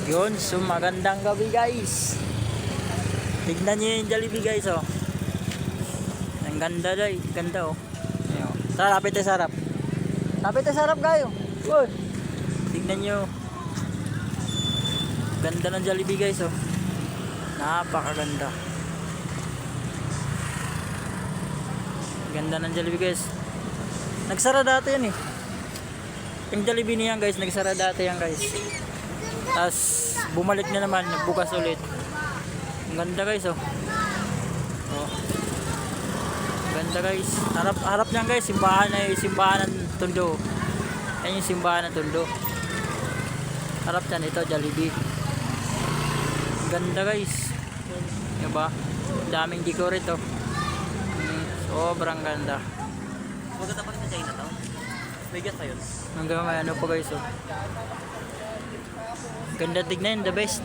Yun, so magandang gabi guys. Tignan nyo yung Jollibee guys, oh. Ang ganda day, ganda oh. Ayun. Tara, lapit tayo sa harap. Lapit tayo sa harap kayo. Uy. Tignan nyo. Ganda ng Jollibee guys, oh. Napakaganda. Ganda ng Jollibee guys. Nagsara dati yan eh. Yung Jollibee niyan guys, nagsara dati yan guys. Tapos bumalik na naman, nagbukas ulit. Ang ganda guys, oh. Oh. Ganda guys. Harap niyan guys, simbahan ng Tondo. Yan yung simbahan ng Tondo. Harap niyan ito, Jollibee. Ang ganda guys. Diba? Daming decor ito. Sobrang ganda. Maganda pa rin sa Chinatown. May gas pa yun. Hanggang may ano pa guys, oh. Ganda tignan, the best.